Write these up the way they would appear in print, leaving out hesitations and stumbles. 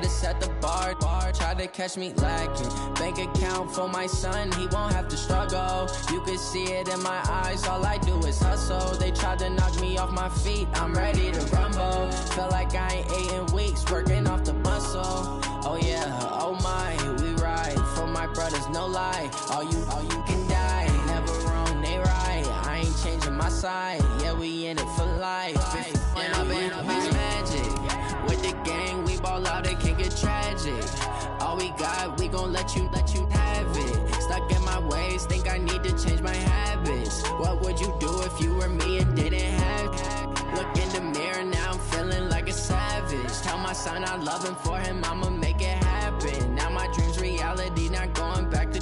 tried to set the bar, tried to catch me lacking. Bank account for my son, he won't have to struggle. You can see it in my eyes, all I do is hustle. They tried to knock me off my feet, I'm ready to rumble. Feel like I ain't ate in weeks, working off the muscle. Oh yeah, oh my, we ride for my brothers, no lie. All you can die, never wrong, they right. I ain't changing my side, yeah, we in it for life. When I've been magic, with the gang, we ball out, it can get tragic. All we got, we gon' let you have it. Stuck in my ways, think I need to change my habits. What would you do if you were me and didn't have it? Look in the mirror, now I'm feeling like a savage. Tell my son I love him, for him I'ma make it happen. Now my dream's reality, not going back to.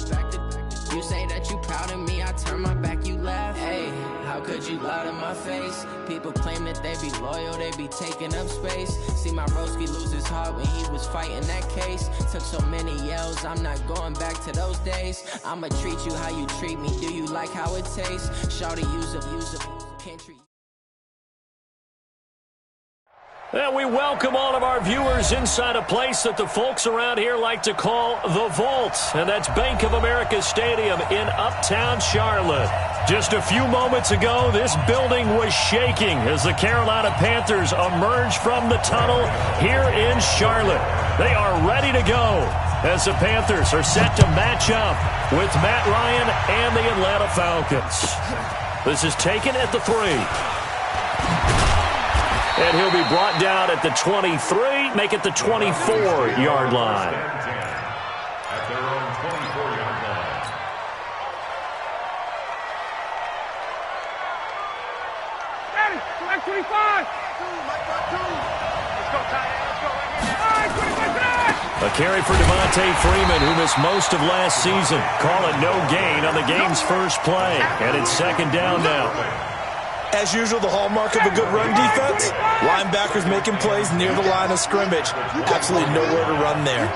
You say that you proud of me, I turn my back, you laugh. Hey, how could you lie to my face? People claim that they be loyal, they be taking up space. See my broski lose his heart when he was fighting that case. Took so many yells, I'm not going back to those days. I'ma treat you how you treat me, do you like how it tastes? Shawty use a, can't treat. And we welcome all of our viewers inside a place that the folks around here like to call the Vault. And that's Bank of America Stadium in Uptown Charlotte. Just a few moments ago, this building was shaking as the Carolina Panthers emerged from the tunnel here in Charlotte. They are ready to go as the Panthers are set to match up with Matt Ryan and the Atlanta Falcons. This is taken at the 3. And he'll be brought down at the 23, make it the 24-yard line. At their own 24-yard line. Daddy, like 25. Let's go, tight end. Let's go right here. A carry for Devontae Freeman, who missed most of last season. Call it no gain on the game's first play. And it's second down now. As usual, the hallmark of a good run defense, linebackers making plays near the line of scrimmage. Absolutely nowhere to run there.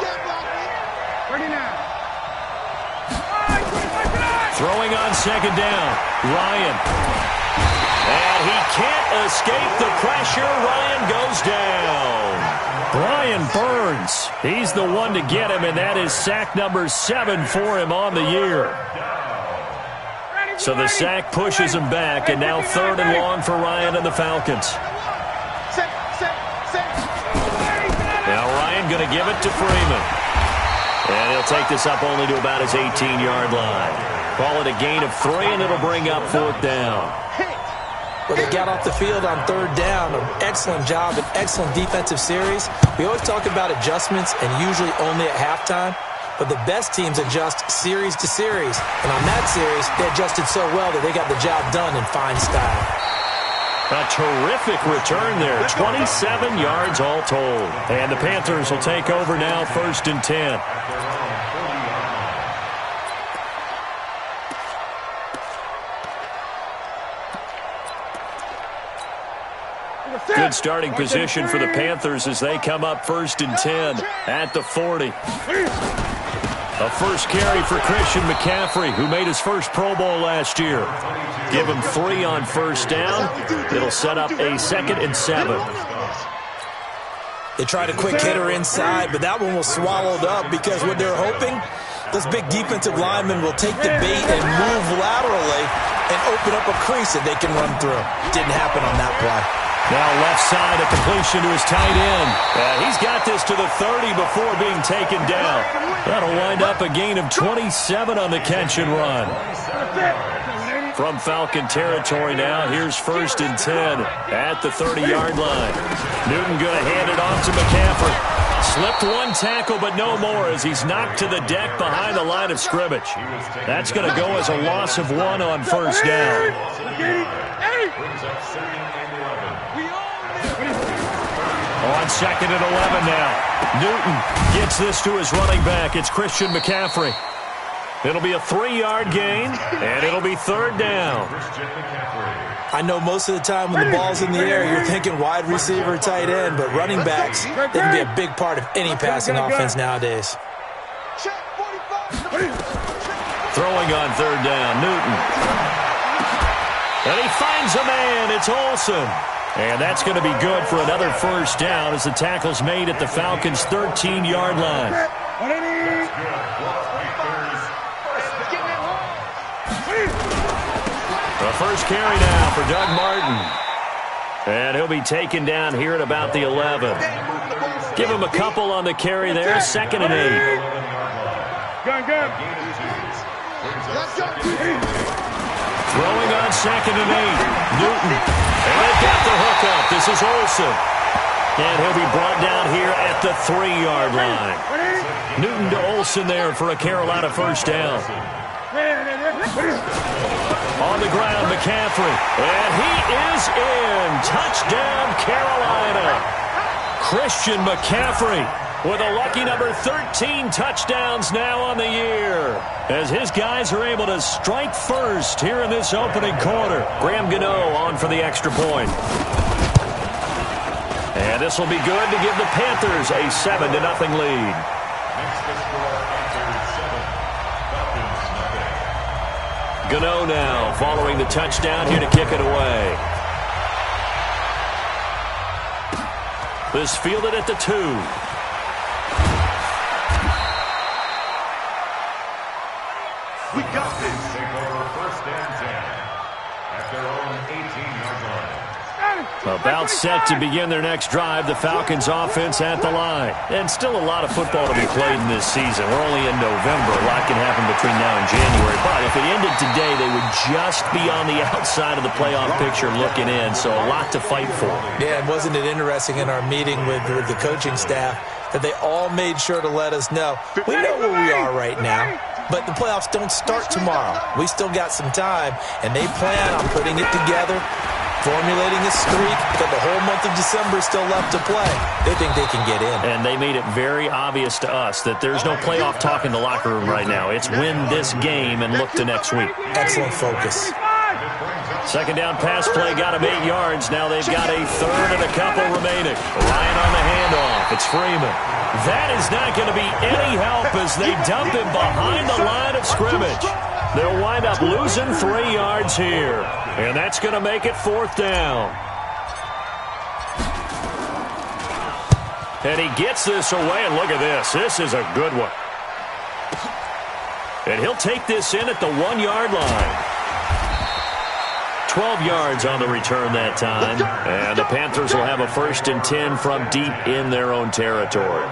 Throwing on second down, Ryan. And he can't escape the pressure. Ryan goes down. Brian Burns, he's the one to get him, and that is sack number 7 for him on the year. So the sack pushes him back, and now 3rd and long for Ryan and the Falcons. Now Ryan going to give it to Freeman. And he'll take this up only to about his 18-yard line. Call it a gain of 3, and it'll bring up 4th down. Well, they got off the field on 3rd down. An excellent job, an excellent defensive series. We always talk about adjustments, and usually only at halftime. But the best teams adjust series to series. And on that series, they adjusted so well that they got the job done in fine style. A terrific return there. 27 yards all told. And the Panthers will take over now, 1st and 10. Good starting position for the Panthers as they come up 1st and 10 at the 40. A first carry for Christian McCaffrey, who made his first Pro Bowl last year. Give him 3 on 1st down. It'll set up a 2nd and 7. They tried a quick hitter inside, but that one was swallowed up because what they're hoping, those big defensive linemen will take the bait and move laterally and open up a crease that they can run through. Didn't happen on that play. Now left side, a completion to his tight end. And he's got this to the 30 before being taken down. That'll wind up a gain of 27 on the catch and run. From Falcon territory now, here's 1st and 10 at the 30-yard line. Newton going to hand it off to McCaffrey. Slipped one tackle, but no more as he's knocked to the deck behind the line of scrimmage. That's going to go as a loss of 1 on 1st down. On 2nd and 11 now. Newton gets this to his running back. It's Christian McCaffrey. It'll be a 3-yard gain, and it'll be 3rd down. I know most of the time when the ball's in the air, you're thinking wide receiver, tight end, but running backs, they can be a big part of any passing offense nowadays. Throwing on 3rd down, Newton. And he finds a man. It's Olsen. And that's going to be good for another first down as the tackle's made at the Falcons' 13-yard line. The first carry now for Doug Martin. And he'll be taken down here at about the 11. Give him a couple on the carry there. 2nd and 8. Throwing on 2nd and 8. Newton. And they've got the hook up. This is Olsen. And he'll be brought down here at the 3-yard line. Newton to Olsen there for a Carolina first down. On the ground, McCaffrey. And he is in. Touchdown, Carolina. Christian McCaffrey with a lucky number 13 touchdowns now on the year, as his guys are able to strike first here in this opening quarter. Graham Gano on for the extra point. And this will be good to give the Panthers a 7-0 lead. Gano now following the touchdown here to kick it away. This fielded at the 2. We got this. Take over 1st and 10 at their own 18-yard line. About set to begin their next drive. The Falcons offense at the line. And still a lot of football to be played in this season. We're only in November. A lot can happen between now and January. But if it ended today, they would just be on the outside of the playoff picture looking in. So a lot to fight for. Yeah, and wasn't it interesting in our meeting with the coaching staff that they all made sure to let us know, we know where we are right now, but the playoffs don't start tomorrow. We still got some time, and they plan on putting it together, formulating a streak, but the whole month of December is still left to play. They think they can get in. And they made it very obvious to us that there's no playoff talk in the locker room right now. It's win this game and look to next week. Excellent focus. 2nd down pass play got him 8 yards. Now they've got a 3rd and a couple remaining. Ryan on the handoff. It's Freeman. That is not going to be any help as they dump him behind the line of scrimmage. They'll wind up losing 3 yards here. And that's going to make it 4th down. And he gets this away, and look at this. This is a good one. And he'll take this in at the 1-yard line. 12 yards on the return that time. And the Panthers will have a 1st and 10 from deep in their own territory.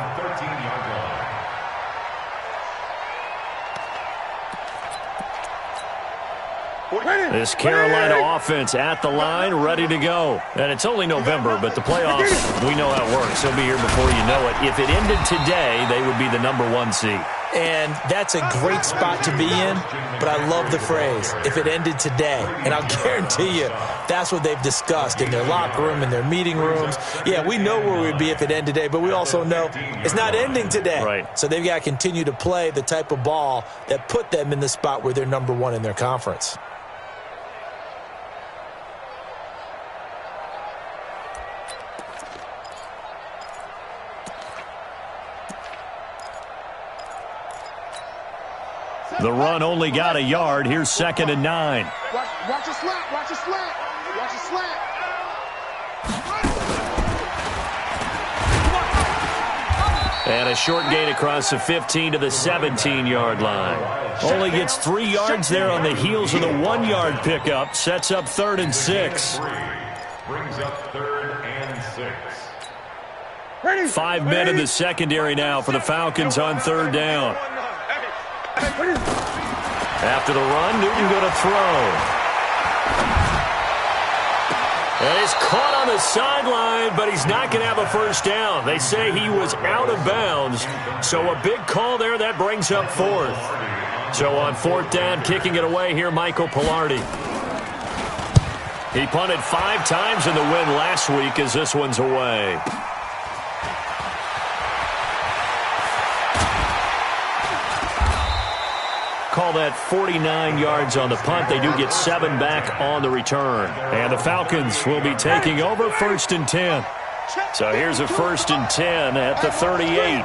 This Carolina offense at the line, ready to go. And it's only November, but the playoffs, we know how it works. They'll be here before you know it. If it ended today, they would be the number 1 seed. And that's a great spot to be in, but I love the phrase, if it ended today. And I'll guarantee you, that's what they've discussed in their locker room, in their meeting rooms. Yeah, we know where we'd be if it ended today, but we also know it's not ending today. Right. So they've got to continue to play the type of ball that put them in the spot where they're number 1 in their conference. The run only got a yard. Here's 2nd and 9. Watch your slant. Watch your slant. Watch your slant. And a short gain across the 15 to the 17-yard line. Only gets 3 yards there on the heels of the 1-yard pickup. Sets up 3rd and 6. Brings up 3rd and 6. 5 men in the secondary now for the Falcons on 3rd down. After the run, Newton going to throw. And he's caught on the sideline, but he's not going to have a first down. They say he was out of bounds. So a big call there. That brings up 4th. So on 4th down, kicking it away here, Michael Pilardi. He punted 5 times in the win last week as this one's away. Call that 49 yards on the punt. They do get 7 back on the return. And the Falcons will be taking over 1st and 10. So here's a 1st and 10 at the 38.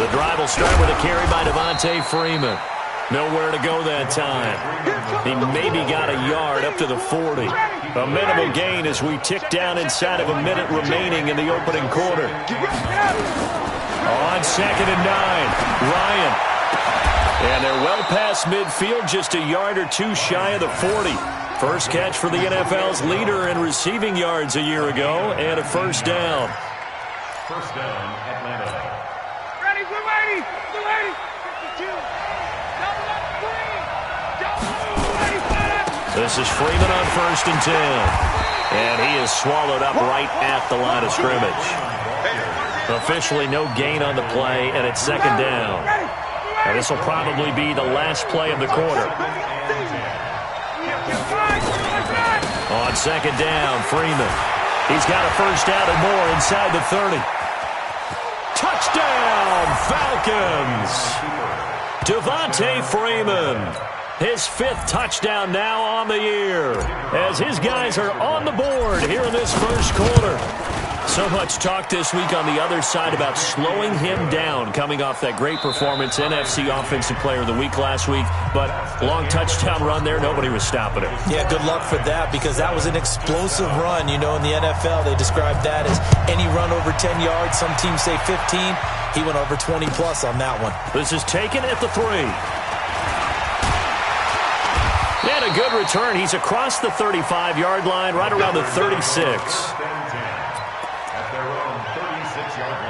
The drive will start with a carry by Devontae Freeman. Nowhere to go that time. He maybe got a yard up to the 40. A minimal gain as we tick down inside of a minute remaining in the opening quarter. On 2nd and 9, Ryan. And they're well past midfield, just a yard or two shy of the 40. First catch for the NFL's leader in receiving yards a year ago, and a first down. First down, Atlanta. Ready, blue 80, blue 80, 52. Double up, green. Double 85. This is Freeman on 1st and 10. And he is swallowed up right at the line of scrimmage. Officially no gain on the play, and it's 2nd down. And this will probably be the last play of the quarter. On 2nd down, Freeman. He's got a first down and more inside the 30. Touchdown, Falcons! Devontae Freeman. His 5th touchdown now on the year, as his guys are on the board here in this first quarter. So much talk this week on the other side about slowing him down, coming off that great performance, NFC Offensive Player of the Week last week. But long touchdown run there, nobody was stopping him. Yeah, good luck for that, because that was an explosive run. You know, in the NFL, they describe that as any run over 10 yards. Some teams say 15. He went over 20-plus on that one. This is taken at the 3. And a good return. He's across the 35-yard line, right around the 36. At their own 36-yard line.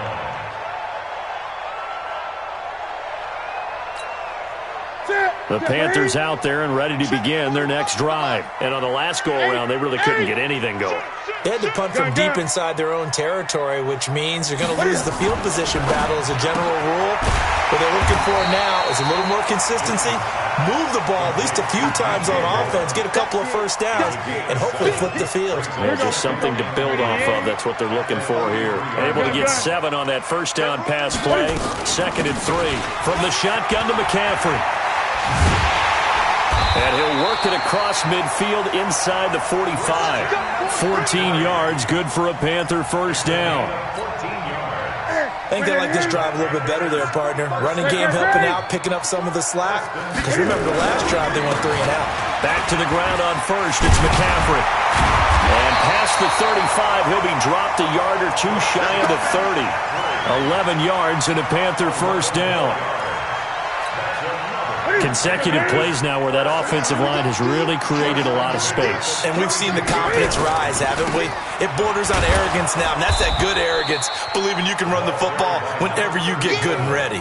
The Panthers out there and ready to begin their next drive. And on the last go-around, they really couldn't get anything going. They had to punt from deep inside their own territory, which means they're going to lose the field position battle as a general rule. What they're looking for now is a little more consistency, move the ball at least a few times on offense, get a couple of first downs, and hopefully flip the field. There's just something to build off of. That's what they're looking for here. Able to get 7 on that first down pass play. 2nd and 3 from the shotgun to McCaffrey. And he'll work it across midfield inside the 45. 14 yards, good for a Panther first down. I think they like this drive a little bit better there, partner. Running game helping out, picking up some of the slack. Because remember, the last drive they went 3 and out. Back to the ground on first, it's McCaffrey. And past the 35, he'll be dropped a yard or two shy of the 30. 11 yards and a Panther first down. Consecutive plays now where that offensive line has really created a lot of space. And we've seen the confidence rise, haven't we? It borders on arrogance now, and that's that good arrogance, believing you can run the football whenever you get good and ready.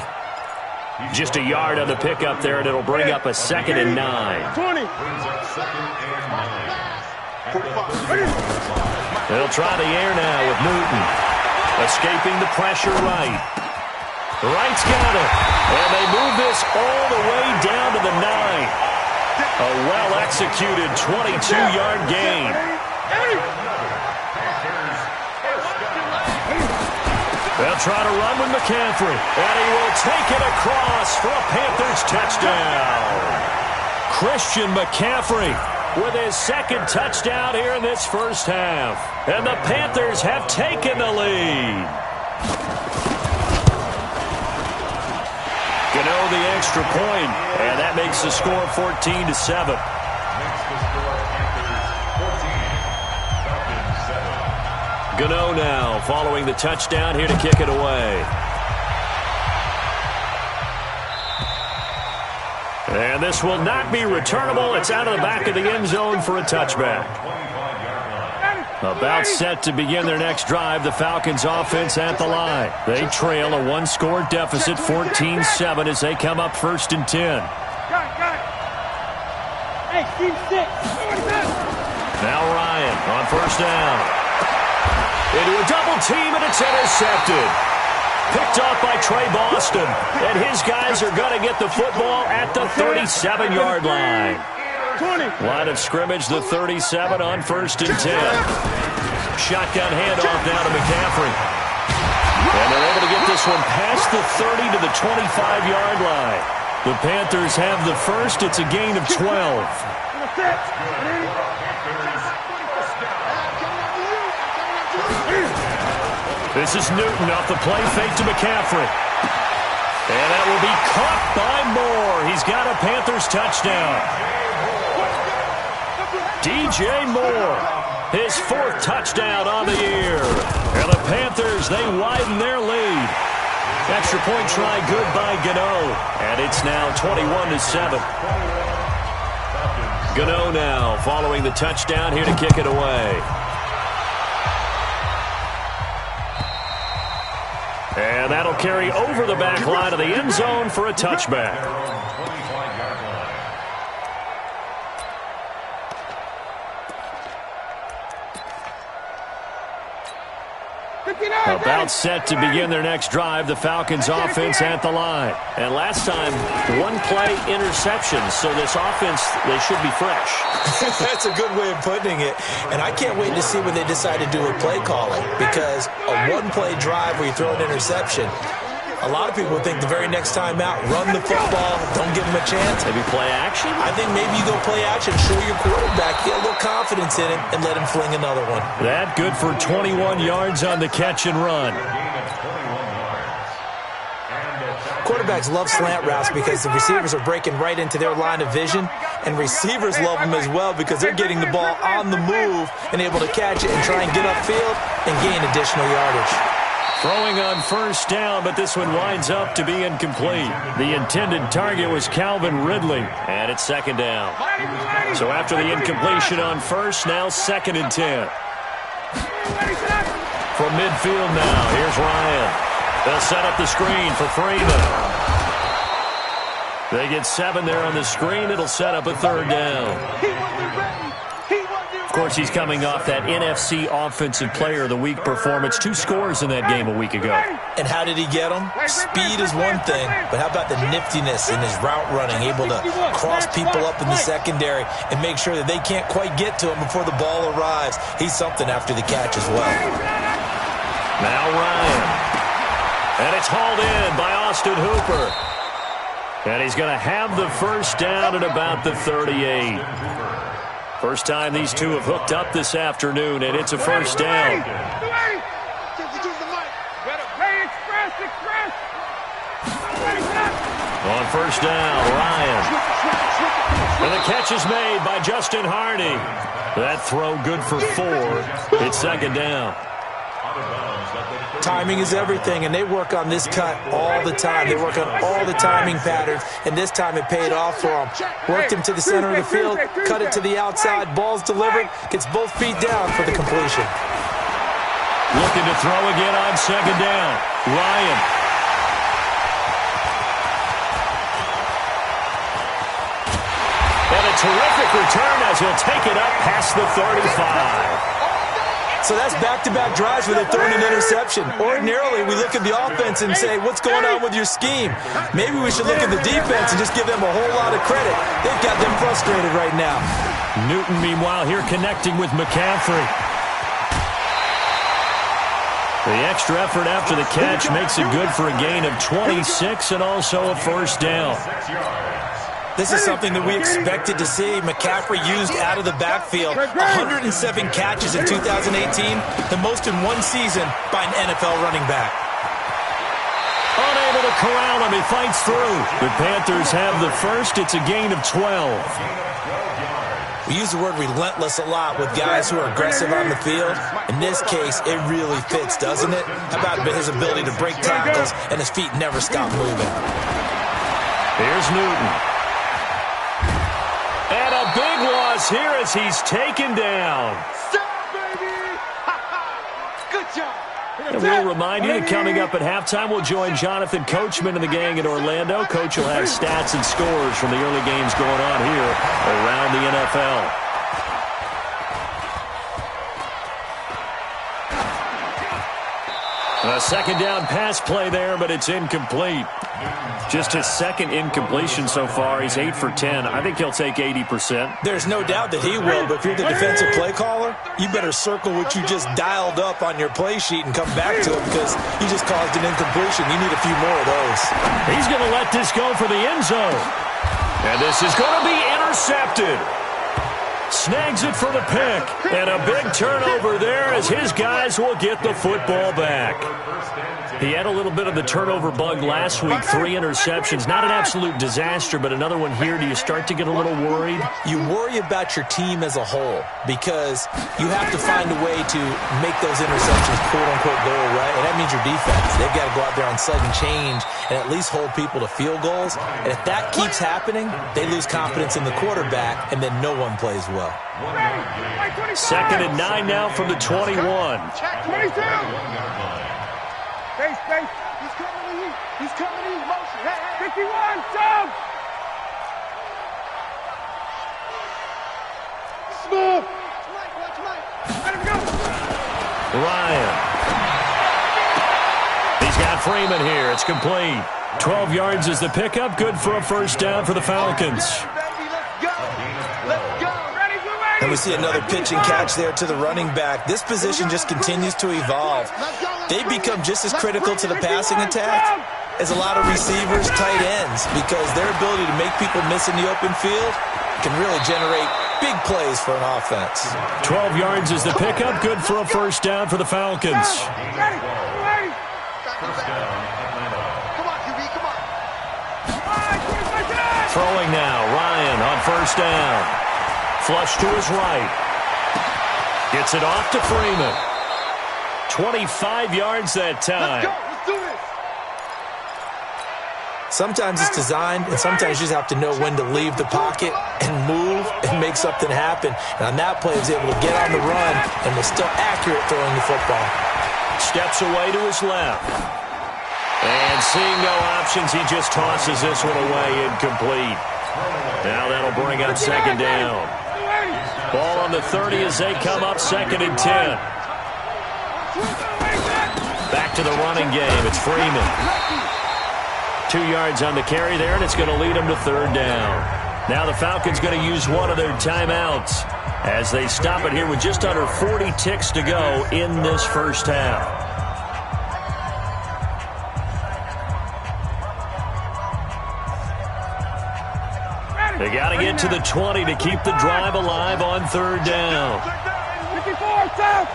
Just a yard on the pickup there, and it'll bring up a 2nd and 9. 20. They'll try the air now with Newton. Escaping the pressure right. Wright's got it. And they move this all the way down to the 9. A well-executed 22-yard gain. They'll try to run with McCaffrey. And he will take it across for a Panthers touchdown. Christian McCaffrey with his 2nd touchdown here in this first half. And the Panthers have taken the lead. Gano the extra point, and that makes the score 14-7. Makes the score Panthers 14, Falcons 7. Gano now following the touchdown here to kick it away. And this will not be returnable. It's out of the back of the end zone for a touchback. About set to begin their next drive, the Falcons offense at the line. They trail a 1-score deficit, 14-7, as they come up 1st and 10. Hey, team 6. Now Ryan on first down. Into a double team, and it's intercepted. Picked off by Trey Boston. And his guys are going to get the football at the 37-yard line. 20. Line of scrimmage, the 37 on 1st and 10. Shotgun handoff now to McCaffrey. And they're able to get this one past the 30 to the 25-yard line. The Panthers have the first. It's a gain of 12. This is Newton off the play fake to McCaffrey. And that will be caught by Moore. He's got a Panthers touchdown. DJ Moore, his 4th touchdown on the year. And the Panthers, they widen their lead. Extra point try good by Gano. And it's now 21-7. Gano now following the touchdown here to kick it away. And that'll carry over the back line of the end zone for a touchback. About set to begin their next drive, the Falcons offense at the line. And last time, 1-play interception, so this offense, they should be fresh. That's a good way of putting it. And I can't wait to see when they decide to do a play calling, because a 1-play drive where you throw an interception, a lot of people think the very next time out, run the football, don't give them a chance. Maybe play action? I think maybe you go play action, show your quarterback, get a little confidence in him, and let him fling another one. That good for 21 yards on the catch and run. Quarterbacks love slant routes because the receivers are breaking right into their line of vision, and receivers love them as well because they're getting the ball on the move and able to catch it and try and get upfield and gain additional yardage. Throwing on first down, but this one winds up to be incomplete. The intended target was Calvin Ridley, and it's 2nd down. So after the incompletion on first, now 2nd and 10. From midfield now, here's Ryan. They'll set up the screen for Freeman. They get 7 there on the screen. It'll set up a 3rd down. Of course, he's coming off that NFC Offensive Player of the Week performance. 2 scores in that game a week ago. And how did he get them? Speed is one thing, but how about the niftiness in his route running, able to cross people up in the secondary and make sure that they can't quite get to him before the ball arrives. He's something after the catch as well. Now Ryan. And it's hauled in by Austin Hooper. And he's going to have the first down at about the 38. First time these two have hooked up this afternoon, and it's a first down. On first down, Ryan. And the catch is made by Justin Hardy. That throw good for 4. It's 2nd down. Timing is everything, and they work on this cut all the time. They work on all the timing patterns, and this time it paid off for them. Worked him to the center of the field, cut it to the outside, ball's delivered, gets both feet down for the completion. Looking to throw again on 2nd down. Ryan. And a terrific return as he'll take it up past the 35. So that's back-to-back drives where they've thrown an interception. Ordinarily, we look at the offense and say, what's going on with your scheme? Maybe we should look at the defense and just give them a whole lot of credit. They've got them frustrated right now. Newton, meanwhile, here connecting with McCaffrey. The extra effort after the catch makes it good for a gain of 26 and also a first down. This is something that we expected to see. McCaffrey used out of the backfield. 107 catches in 2018, the most in one season by an NFL running back. Unable to corral him, he fights through. The Panthers have the first. It's a gain of 12. We use the word relentless a lot with guys who are aggressive on the field. In this case, it really fits, doesn't it? How about his ability to break tackles and his feet never stop moving? Here's Newton. And a big loss here as he's taken down. Good job. And we'll remind you that coming up at halftime, we'll join Jonathan Coachman and the gang in Orlando. Coach will have stats and scores from the early games going on here around the NFL. A 2nd down pass play there, but it's incomplete. Just his 2nd incompletion so far. He's 8 for 10. I think he'll take 80%. There's no doubt that he will, but if you're the defensive play caller, you better circle what you just dialed up on your play sheet and come back to it because you just caused an incompletion. You need a few more of those. He's going to let this go for the end zone. And this is going to be intercepted. Snags it for the pick. And a big turnover there as his guys will get the football back. He had a little bit of the turnover bug last week, 3 interceptions. Not an absolute disaster, but another one here. Do you start to get a little worried? You worry about your team as a whole because you have to find a way to make those interceptions quote-unquote go away, and that means your defense. They've got to go out there on sudden change and at least hold people to field goals. And if that keeps happening, they lose confidence in the quarterback, and then no one plays well. 2nd and 9 now from the 21. 22. Space. He's coming to you. He's coming to you. Motion. 51. Jump. Smooth. Let him go. Ryan. He's got Freeman here. It's complete. 12 yards is the pickup. Good for a first down for the Falcons. And we see another pitch and catch there to the running back. This position just continues to evolve. They become just as critical to the passing attack as a lot of receivers, tight ends, because their ability to make people miss in the open field can really generate big plays for an offense. 12 yards is the pickup. Good for a first down for the Falcons. Throwing now. Ryan on first down. Flush to his right. Gets it off to Freeman. 25 yards that time. Let's do this. Sometimes it's designed, and sometimes you just have to know when to leave the pocket and move and make something happen. And on that play, he was able to get on the run and was still accurate throwing the football. Steps away to his left. And seeing no options, he just tosses this one away incomplete. Now that'll bring up 2nd down. Ball on the 30 as they come up 2nd and 10. Back to the running game. It's Freeman. 2 yards on the carry there, and it's going to lead them to 3rd down. Now the Falcons going to use one of their timeouts as they stop it here with just under 40 ticks to go in this first half. They got to get to the 20 to keep the drive alive on 3rd down. 54, south.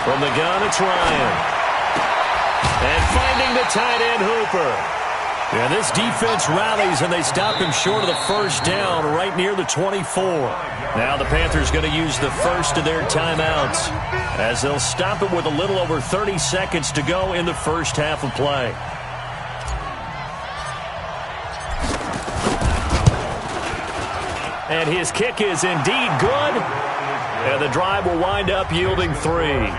From the gun, it's Ryan. And finding the tight end, Hooper. Yeah, this defense rallies, and they stop him short of the first down right near the 24. Now the Panthers going to use the first of their timeouts as they'll stop it with a little over 30 seconds to go in the first half of play. And his kick is indeed good. And the drive will wind up yielding 3.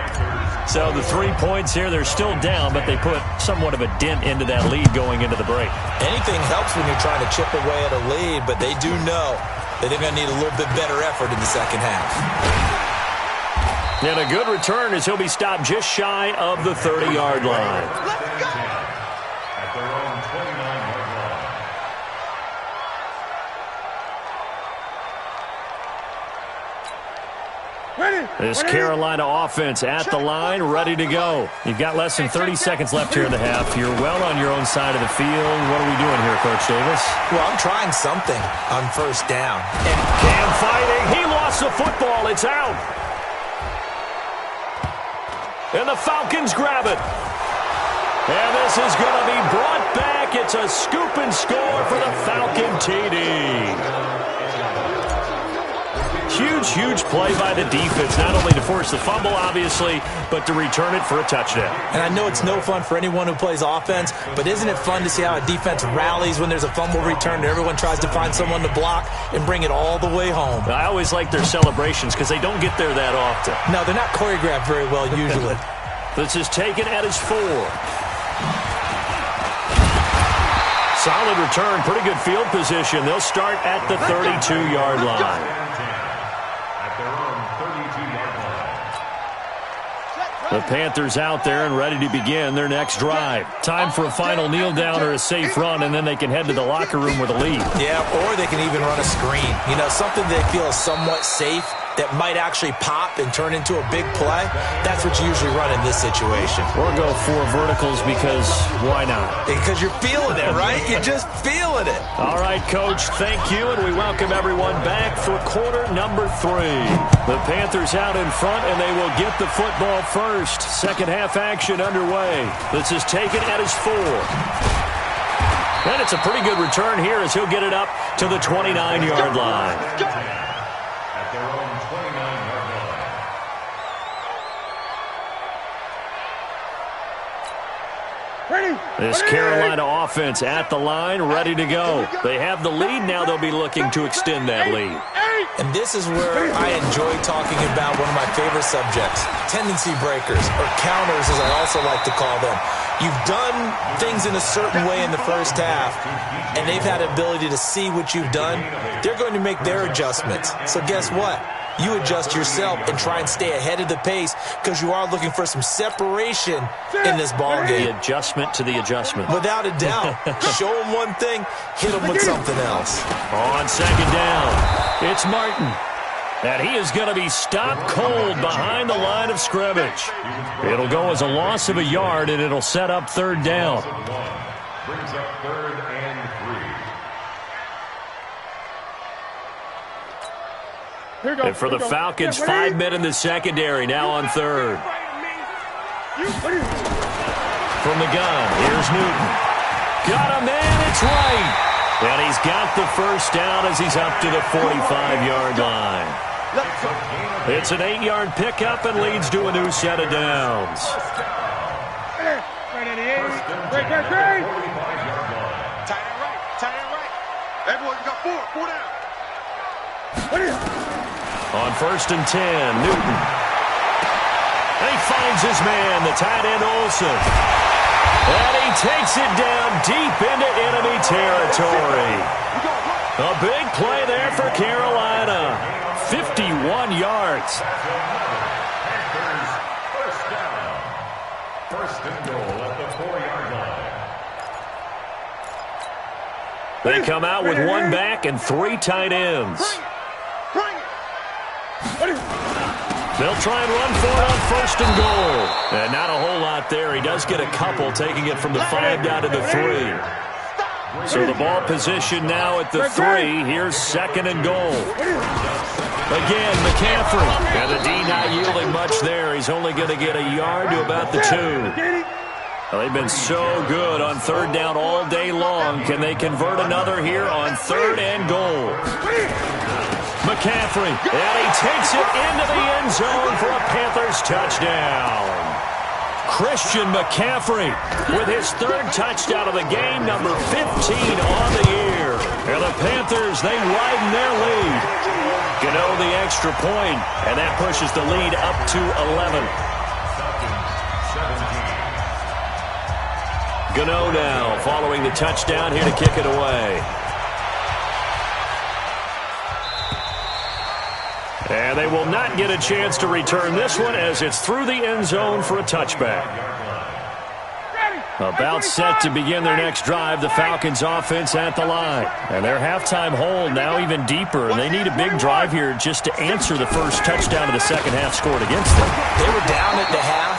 So the 3 points here, they're still down, but they put somewhat of a dent into that lead going into the break. Anything helps when you're trying to chip away at a lead, but they do know that they're going to need a little bit better effort in the second half. And a good return as he'll be stopped just shy of the 30-yard line. Let's go! At their own 29-yard line. This Carolina offense at the line, ready to go. You've got less than 30 seconds left here in the half. You're well on your own side of the field. What are we doing here, Coach Davis? Well, I'm trying something on first down. And Cam fighting. He lost the football. It's out. And the Falcons grab it. And this is going to be brought back. It's a scoop and score for the Falcon TD. Huge play by the defense, not only to force the fumble, obviously, but to return it for a touchdown. And I know it's no fun for anyone who plays offense, but isn't it fun to see how a defense rallies when there's a fumble return and everyone tries to find someone to block and bring it all the way home? I always like their celebrations because they don't get there that often. No, they're not choreographed very well usually. This is taken at his 4. Solid return, pretty good field position. They'll start at the 32-yard line. The Panthers out there and ready to begin their next drive. Time for a final kneel down or a safe run, and then they can head to the locker room with a lead. Yeah, or they can even run a screen. You know, something they feel is somewhat safe that might actually pop and turn into a big play, that's what you usually run in this situation. Or go 4 verticals because why not? Because you're feeling it, right? You're just feeling it. All right, Coach, thank you, and we welcome everyone back for quarter number 3. The Panthers out in front, and they will get the football first. Second half action underway. This is taken at his 4. And it's a pretty good return here as he'll get it up to the 29-yard line. At their own 29-yard line. This Carolina offense at the line, ready to go. They have the lead. Now they'll be looking to extend that lead. And this is where I enjoy talking about one of my favorite subjects, tendency breakers, or counters as I also like to call them. You've done things in a certain way in the first half, and they've had the ability to see what you've done. They're going to make their adjustments. So guess what? You adjust yourself and try and stay ahead of the pace because you are looking for some separation in this ball game. The adjustment to the adjustment. Without a doubt. Show them one thing, hit them with something else. On second down, it's Martin. And he is going to be stopped cold behind the line of scrimmage. It'll go as a loss of a yard, and it'll set up third down. Brings up 3rd and 3. And for the Falcons, 5 men in the secondary, now on third. From the gun, here's Newton. Got a man, it's right. And he's got the first down as he's up to the 45-yard line. It's an 8-yard pickup and leads to a new set of downs. On 1st and 10, Newton. And he finds his man, the tight end Olsen. And he takes it down deep into enemy territory. A big play there for Carolina. 51 yards. Panthers, first down. 1st and goal at the 4-yard line. They come out with 1 back and 3 tight ends. They'll try and run for it on 1st and goal. And not a whole lot there. He does get a couple, taking it from the 5 down to the 3. So the ball position now at the 3. Here's 2nd and goal. Again, McCaffrey. And the D not yielding much there. He's only going to get a yard to about the 2. Well, they've been so good on 3rd down all day long. Can they convert another here on 3rd and goal? McCaffrey, and he takes it into the end zone for a Panthers touchdown. Christian McCaffrey with his 3rd touchdown of the game, number 15 on the year. And the Panthers, they widen their lead. Gano the extra point, and that pushes the lead up to 11. Gano now following the touchdown here to kick it away. And they will not get a chance to return this one as it's through the end zone for a touchback. About set to begin their next drive, the Falcons offense at the line. And their halftime hold now even deeper, and they need a big drive here just to answer the first touchdown of the second half scored against them. They were down at the half.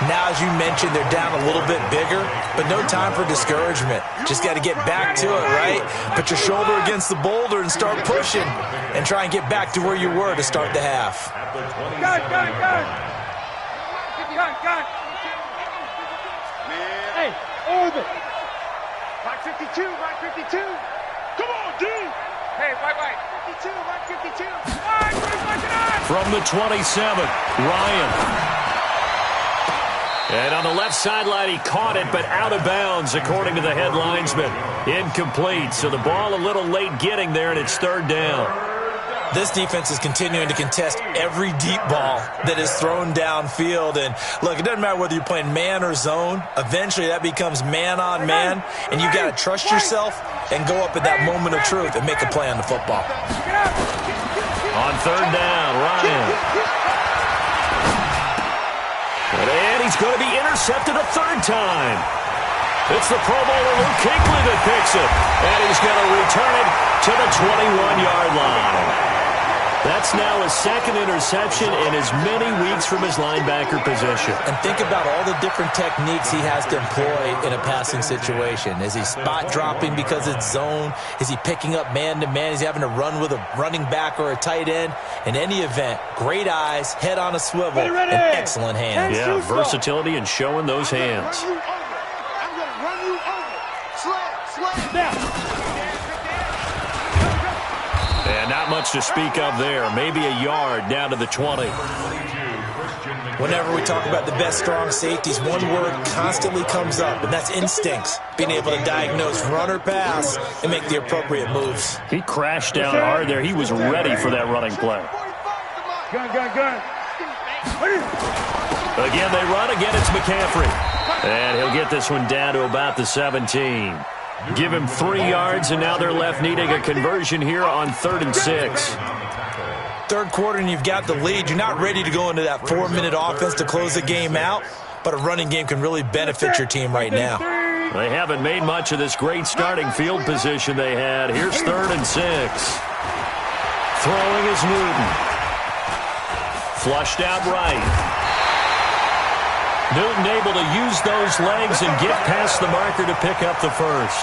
Now, as you mentioned, they're down a little bit bigger, but no time for discouragement. Just got to get back to it, right? Put your shoulder against the boulder and start pushing and try and get back to where you were to start the half. Gun. Hey, over. Right 52. Come on, dude. Hey, right. 52. From the 27, Ryan. And on the left sideline, he caught it, but out of bounds, according to the head linesman. Incomplete, so the ball a little late getting there, and it's 3rd down. This defense is continuing to contest every deep ball that is thrown downfield. And, look, it doesn't matter whether you're playing man or zone. Eventually, that becomes man-on-man, and you've got to trust yourself and go up at that moment of truth and make a play on the football. On 3rd down, Ryan. And he's going to be intercepted a 3rd time. It's the Pro Bowler Luke Kuechly that picks it. And he's going to return it to the 21-yard line. That's now his second interception in as many weeks from his linebacker position. And think about all the different techniques he has to employ in a passing situation. Is he spot dropping because it's zone? Is he picking up man-to-man? Is he having to run with a running back or a tight end? In any event, great eyes, head on a swivel, and excellent hands. Yeah, versatility and showing those hands. I'm going to run you over. Slam. Now. And not much to speak of there. Maybe a yard down to the 20. Whenever we talk about the best strong safeties, one word constantly comes up, and that's instincts. Being able to diagnose run or pass and make the appropriate moves. He crashed down hard there. He was ready for that running play. Gun. Again, they run. Again, it's McCaffrey. And he'll get this one down to about the 17. Give him 3 yards, and now they're left needing a conversion here on 3rd and 6. Third quarter, and you've got the lead. You're not ready to go into that 4-minute offense to close the game out, but a running game can really benefit your team right now. They haven't made much of this great starting field position they had. Here's 3rd and 6. Throwing is Newton. Flushed out right. Newton able to use those legs and get past the marker to pick up the first.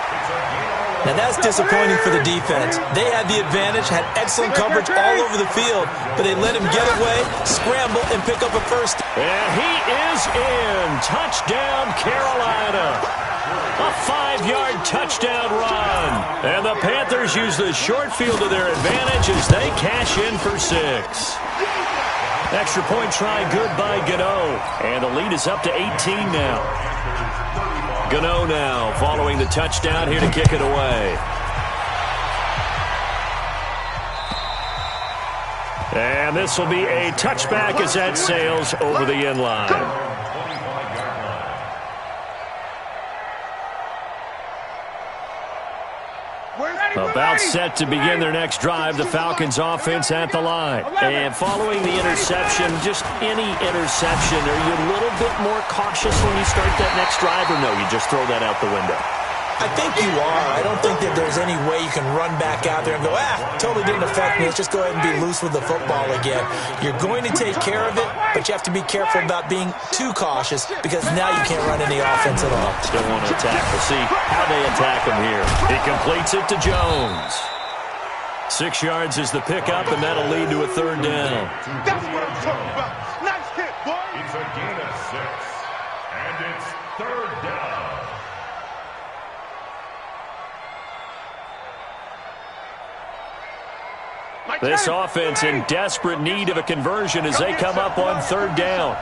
Now that's disappointing for the defense. They had the advantage, had excellent coverage all over the field, but they let him get away, scramble, and pick up a first. And he is in. Touchdown, Carolina. A 5-yard touchdown run. And the Panthers use the short field to their advantage as they cash in for 6. Extra point try good by Gano. And the lead is up to 18 now. Gano now following the touchdown here to kick it away. And this will be a touchback as that sails over the end line. About set to begin their next drive, the Falcons offense at the line. And following the interception, just any interception, are you a little bit more cautious when you start that next drive, or no, you just throw that out the window? I think you are. I don't think that there's any way you can run back out there and go, totally didn't affect me. Let's just go ahead and be loose with the football again. You're going to take care of it, but you have to be careful about being too cautious because now you can't run any offense at all. Still want to attack. We'll see how they attack him here. He completes it to Jones. 6 yards is the pickup, and that'll lead to a 3rd down. That's what I'm talking about. Nice hit, boy. It's a gain of 6, and it's 3rd down. This offense in desperate need of a conversion as they come up on 3rd down.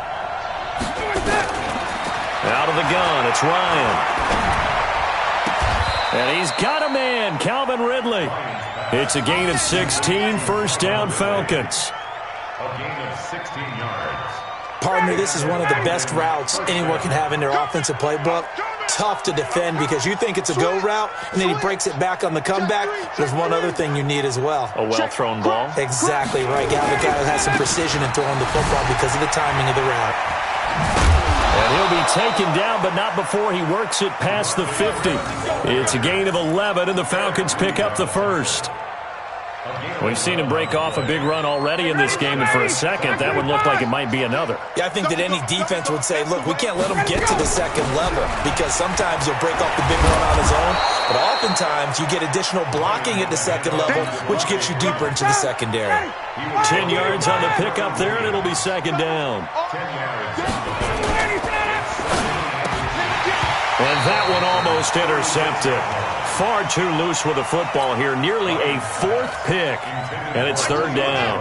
Out of the gun, it's Ryan. And he's got a man, Calvin Ridley. It's a gain of 16, 1st down Falcons. A gain of 16 yards. Partner, this is one of the best routes anyone can have in their offensive playbook. Tough to defend because you think it's a go route, and then he breaks it back on the comeback. There's one other thing you need as well. A well-thrown ball. Exactly right. You have a guy who has some precision in throwing the football because of the timing of the route. And he'll be taken down, but not before he works it past the 50. It's a gain of 11, and the Falcons pick up the 1st. We've seen him break off a big run already in this game, and for a second, that would look like it might be another. Yeah, I think that any defense would say, look, we can't let him get to the 2nd level because sometimes he'll break off the big run on his own, but oftentimes you get additional blocking at the 2nd level, which gets you deeper into the secondary. 10 yards on the pickup there, and it'll be 2nd down. 10 yards. And that one almost intercepted. Far too loose with the football here. Nearly a 4th pick. And it's 3rd down.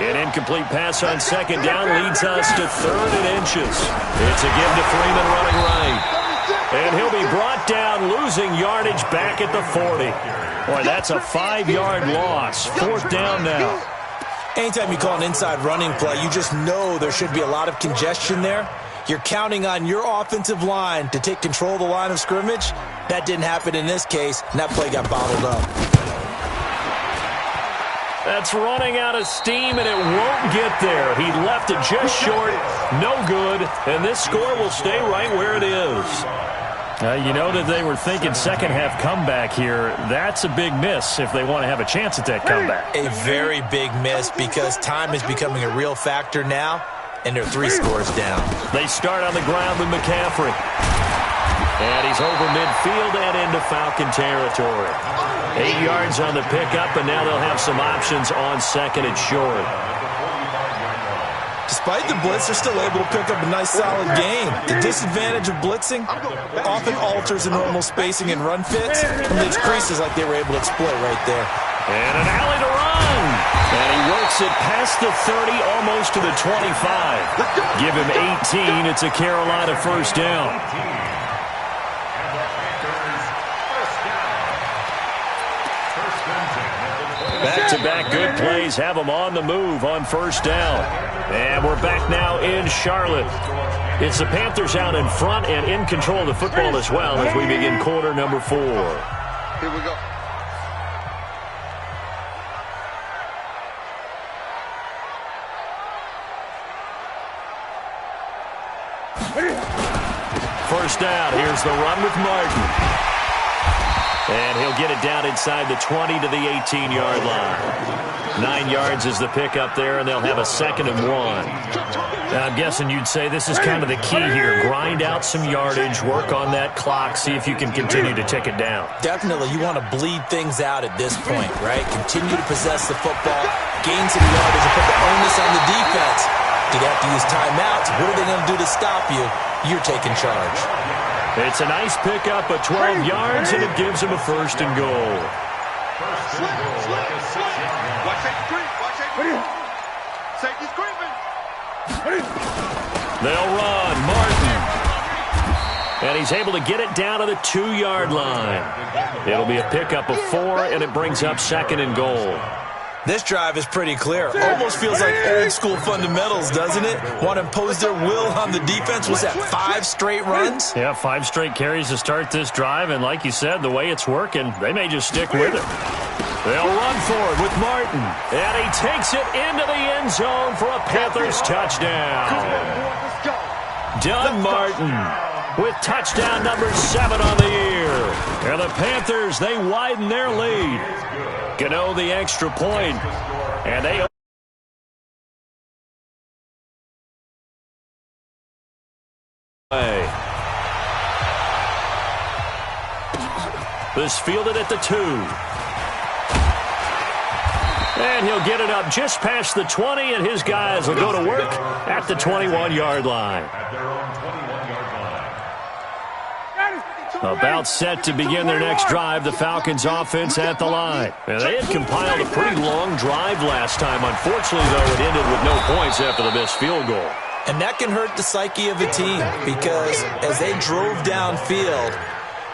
An incomplete pass on 2nd down leads us to 3rd and inches. It's a give to Freeman running right. And he'll be brought down, losing yardage back at the 40. Boy, that's a 5-yard loss. 4th down now. Anytime you call an inside running play, you just know there should be a lot of congestion there. You're counting on your offensive line to take control of the line of scrimmage. That didn't happen in this case, and that play got bottled up. That's running out of steam, and it won't get there. He left it just short, no good, and this score will stay right where it is. You know that they were thinking second-half comeback here. That's a big miss if they want to have a chance at that comeback. A very big miss because time is becoming a real factor now, and they're 3 scores down. They start on the ground with McCaffrey. And he's over midfield and into Falcon territory. 8 yards on the pickup, and now they'll have some options on second and short. Despite the blitz, they're still able to pick up a nice, solid gain. The disadvantage of blitzing often alters the normal spacing and run fits and leaves creases like they were able to exploit right there. And an alley to run. And he works it past the 30, almost to the 25. Give him 18. It's a Carolina first down. Back-to-back good plays have them on the move on first down. And we're back now in Charlotte. It's the Panthers out in front and in control of the football as well as we begin quarter number 4. Here we go. First down. Here's the run with Martin. And he'll get it down inside the 20 to the 18-yard line. 9 yards is the pickup there, and they'll have a 2nd and 1. Now, I'm guessing you'd say this is kind of the key here. Grind out some yardage, work on that clock, see if you can continue to tick it down. Definitely, you want to bleed things out at this point, right? Continue to possess the football, gain some yardage, and put the onus on the defense. Do they have to use timeouts? What are they going to do to stop you? You're taking charge. It's a nice pickup of 12 yards, and it gives him a 1st and goal. Watch safety creep. Watch safety creep. Safety's creeping. They'll run. Martin. And he's able to get it down to the 2-yard line. It'll be a pickup of 4, and it brings up 2nd and goal. This drive is pretty clear. Almost feels like old-school fundamentals, doesn't it? Want to impose their will on the defense. Was that 5 straight runs? Yeah, 5 straight carries to start this drive, and like you said, the way it's working, they may just stick with it. They'll run for it with Martin, and he takes it into the end zone for a Panthers touchdown. Doug Martin with touchdown number 7 on the year. And the Panthers, they widen their lead. Gano the extra point, and they this fielded at the 2. And he'll get it up just past the 20, and his guys will go to work at the 21-yard line. About set to begin their next drive, the Falcons offense at the line. And they had compiled a pretty long drive last time. Unfortunately, though, it ended with no points after the missed field goal. And that can hurt the psyche of a team because as they drove downfield,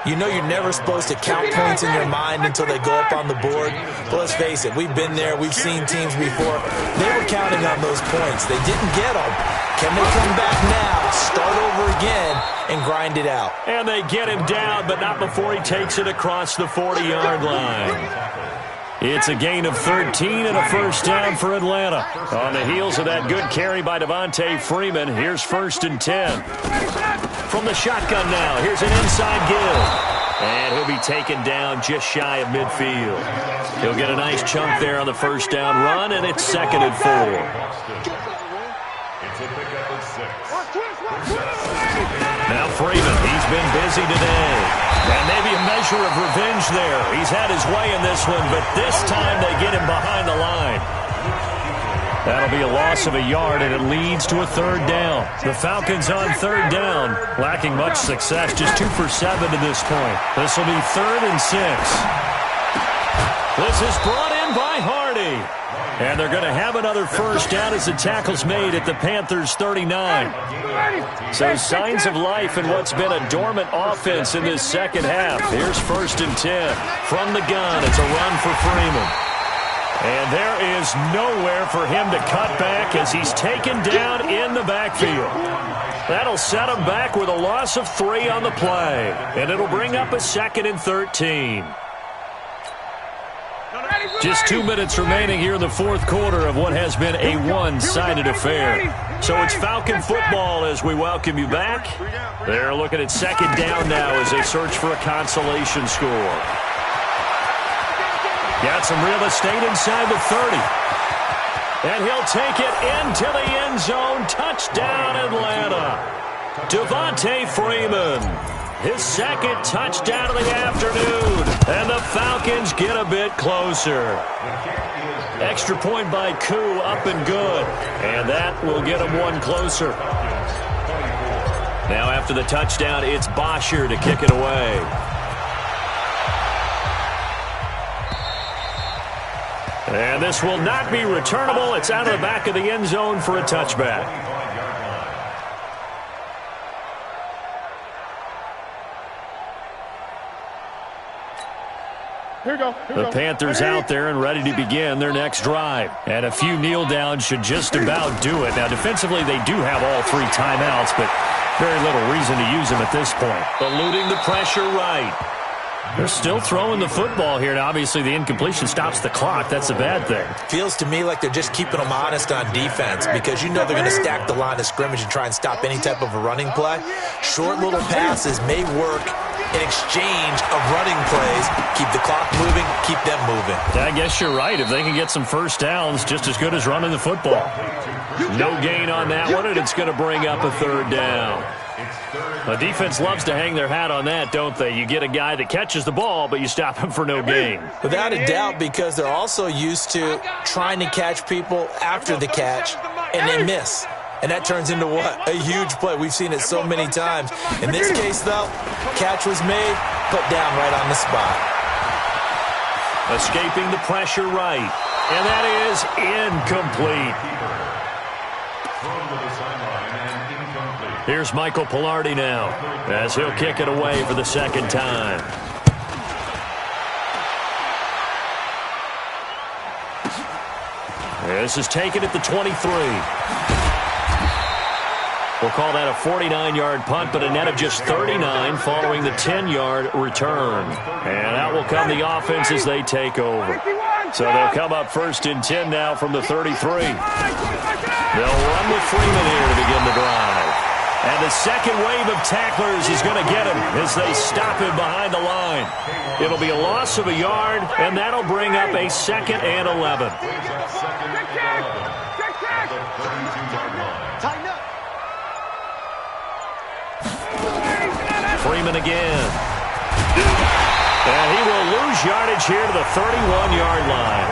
you know you're never supposed to count points in your mind until they go up on the board. But let's face it, we've been there. We've seen teams before. They were counting on those points. They didn't get them. Can they come back now, start over again, and grind it out? And they get him down, but not before he takes it across the 40-yard line. It's a gain of 13 and a first down for Atlanta. On the heels of that good carry by Devontae Freeman, here's 1st and 10. From the shotgun now, here's an inside give. And he'll be taken down just shy of midfield. He'll get a nice chunk there on the first down run, and it's 2nd and 4. Now Freeman, he's been busy today. And maybe a measure of revenge there. He's had his way in this one, but this time they get him behind the line. That'll be a loss of a yard, and it leads to a 3rd down. The Falcons on 3rd down, lacking much success, just 2 for 7 to this point. This will be 3rd and 6. This is brought in by Hardy. And they're going to have another first down as the tackle's made at the Panthers' 39. So signs of life in what's been a dormant offense in this second half. Here's 1st and 10. From the gun, it's a run for Freeman. And there is nowhere for him to cut back as he's taken down in the backfield. That'll set him back with a loss of 3 on the play. And it'll bring up a 2nd and 13. Just 2 minutes remaining here in the fourth quarter of what has been a one-sided affair. So it's Falcon football as we welcome you back. They're looking at second down now as they search for a consolation score. Got some real estate inside the 30. And he'll take it into the end zone. Touchdown, Atlanta. Devontae Freeman. His second touchdown of the afternoon. And the Falcons get a bit closer. Extra point by Koo, up and good. And that will get them one closer. Now after the touchdown, it's Bosher to kick it away. And this will not be returnable. It's out of the back of the end zone for a touchback. The Panthers out there and ready to begin their next drive. And a few kneel downs should just about do it. Now, defensively, they do have all three timeouts, but very little reason to use them at this point. Eluding the pressure right. They're still throwing the football here. Now, obviously, the incompletion stops the clock. That's a bad thing. Feels to me like they're just keeping them honest on defense because you know they're going to stack the line of scrimmage and try and stop any type of a running play. Short little passes may work in exchange of running plays. Keep the clock moving, keep them moving. I guess you're right. If they can get some first downs, just as good as running the football. No gain on that one, and it's going to bring up a third down. The defense loves to hang their hat on that, don't they? You get a guy that catches the ball, but you stop him for no gain. Without a doubt, because they're also used to trying to catch people after the catch, and they miss. And that turns into what? A huge play. We've seen it so many times. In this case, though, catch was made, put down right on the spot. Escaping the pressure right. And that is incomplete. Here's Michael Pilardi now as he'll kick it away for the second time. This is taken at the 23. We'll call that a 49-yard punt, but a net of just 39 following the 10-yard return. And out will come the offense as they take over. So they'll come up first and 10 now from the 33. They'll run with Freeman here to begin the drive. And the second wave of tacklers is going to get him as they stop him behind the line. It'll be a loss of a yard, and that'll bring up a 2nd and 11. Freeman again. And he will lose yardage here to the 31-yard line.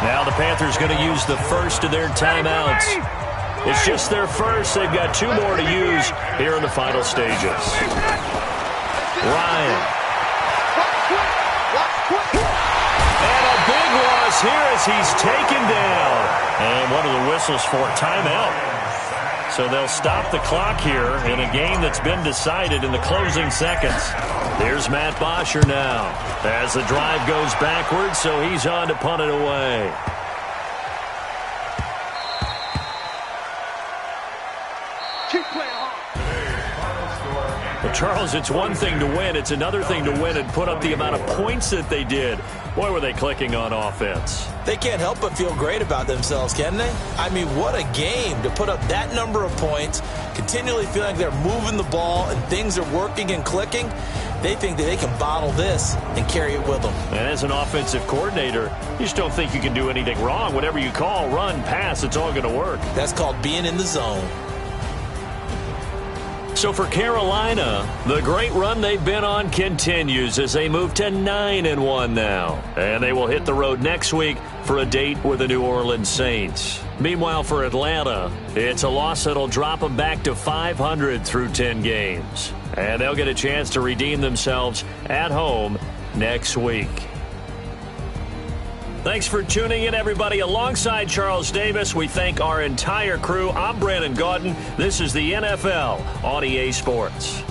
Now the Panthers going to use the first of their timeouts. It's just their first. They've got 2 more to use here in the final stages. Ryan. And a big loss here as he's taken down. And one of the whistles for a timeout. So they'll stop the clock here in a game that's been decided in the closing seconds. Here's Matt Bosher now as the drive goes backwards, so he's on to punt it away. Well, Charles, it's one thing to win. It's another thing to win and put up the amount of points that they did. Boy, were they clicking on offense. They can't help but feel great about themselves, can they? I mean, what a game to put up that number of points, continually feeling like they're moving the ball and things are working and clicking. They think that they can bottle this and carry it with them. And as an offensive coordinator, you just don't think you can do anything wrong. Whatever you call, run, pass, it's all going to work. That's called being in the zone. So for Carolina, the great run they've been on continues as they move to 9-1 now. And they will hit the road next week for a date with the New Orleans Saints. Meanwhile, for Atlanta, it's a loss that'll drop them back to 500 through 10 games. And they'll get a chance to redeem themselves at home next week. Thanks for tuning in, everybody. Alongside Charles Davis, we thank our entire crew. I'm Brandon Gaudin. This is the NFL on EA Sports.